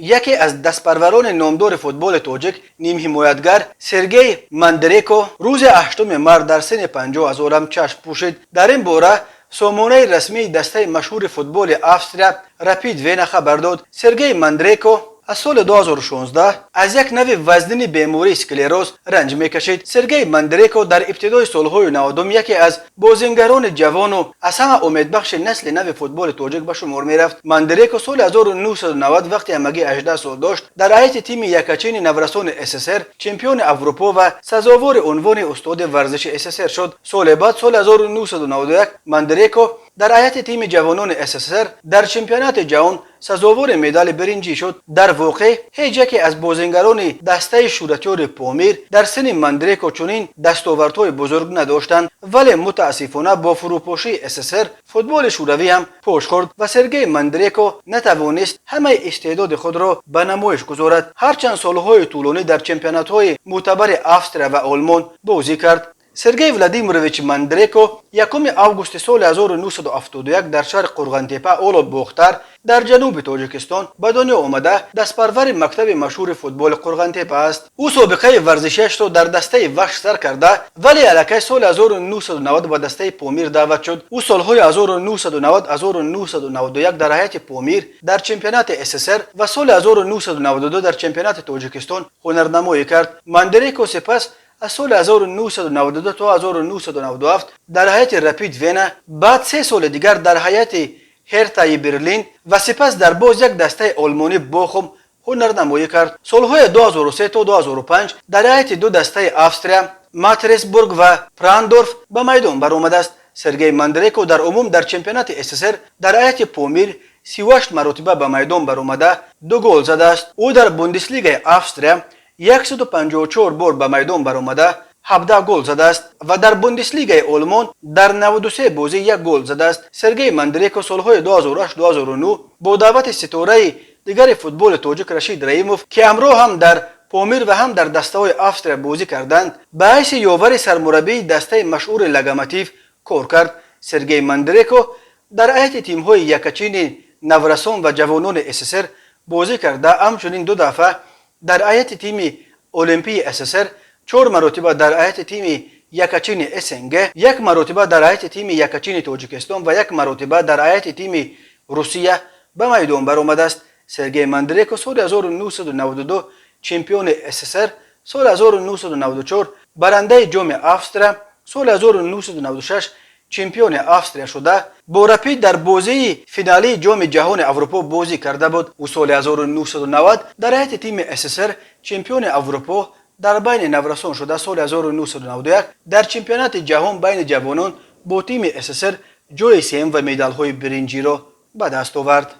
یکی از دستپروران نامدار فوتبال تاجیک نیم حمایتگر سرگئی مندریکو روز 8 مارس در سن 50 از عالم چشم پوشید. در این باره سامانه رسمی دسته مشهور فوتبال افسریا رپید وینا خبر داد سرگئی مندریکو از سال 2016 از یک نوع وزنی بیماری اسکلروز رنج میکشید. سرگئی مندریکو در ابتدای سالهای 90 یکی از بازیگران جوان و از همه امیدبخش نسل نو فوتبال تاجیک به شمار میرفت. مندریکو سال 1990 وقتی همگی 18 سال داشت در هیئت تیم یکچین نورسان SSR چمپیون اروپا و سزاوار عنوان استاد ورزش SSR شد. سال بعد سال 1991 مندریکو در هیئت تیم جوانان SSR در چمپیونات جهان سزاوار مدال برنجی شد. در واقع هیچ یکی از بازیگران دسته شورتیار پامیر در سن مندریکو چنین دستاوردهای بزرگ نداشتند، ولی متاسفانه با فروپاشی SSR فوتبال شوروی هم پوش خورد و سرگئی مندریکو نتوانست همه استعداد خود را به نمایش گذارد. هرچند سالهای طولانی در چمپیونات‌های معتبر افسریا و آلمان بازی کرد. سرگئی ولادیمیروویچ مندریکو 1 آگوست سال 1971 در شهر قرغنتپه اولاد بختر در جنوب تاجیکستان به دنیا آمده دستپرور مکتب مشهور فوتبال قرغنتپه است. او سابقه ورزشیش را در دسته وحش سر کرده ولی الکی سال 1990 به دسته پامیر دعوت شد. او سالهای 1990 1991 در هیئت پامیر در چمپیونات SSR و سال 1992 در چمپیونات تاجیکستان هنرنمایی کرد. مندریکو سپس از سال 1992 تا 1997 در هیئت رپید وینا، بعد 3 سال دیگر در هیئت هرتای برلین و سپس در باز یک دسته آلمانی بوخم هنرنمایی کرد. سالهای 2003 تا 2005 در هیئت 2 دسته افسریا ماتریسبورگ و پراندورف به میدان برآمده است. سرگئی مندریکو در عموم در چمپیونات SSR در هیئت پامیر 38 مرتبه به میدان برآمده 2 گل زده است. او در بوندسلیگای افسریا 154 بار به میدان برآمده 17 گل زده است و در بوندسلیگای آلمان در 93 بازی 1 گل زده است. سرگئی مندریکو سالهای 2008-2009 با دعوت ستاره دیگر فوتبال تاجیک رشید رحیموف که همراه هم در پامیر و هم در دسته های افسریا بازی کردند به حیث یاور سرمربی دسته مشهور لگاماتیو کار کرد. سرگئی مندریکو در هیئت تیم های یکچین نورسان و جوانان SSR بازی کرده. همچنین 2 دفعه در هیئت تیم المپی SSR، 4 مرتبه در هیئت تیم یکچین SNG، 1 مرتبه در هیئت تیم یکچین تاجیکستان و 1 مرتبه در هیئت تیم روسیه به میدان برآمده است. سرگئی مندریکو سال 1992 چمپیون SSR، سال 1994 برنده جام افسریا، سال 1996 چمپیون افسریا شده. با رپید در بازی فینالی جام جهان اروپا بازی کرده بود. او سال 1990 در هیئت تیم SSR چمپیون اروپا در بین نورسان شده. سال 1991 در چمپیونات جهان بین جوانان با تیم SSR جای سوم و مدال های برنجی را به دست آورد.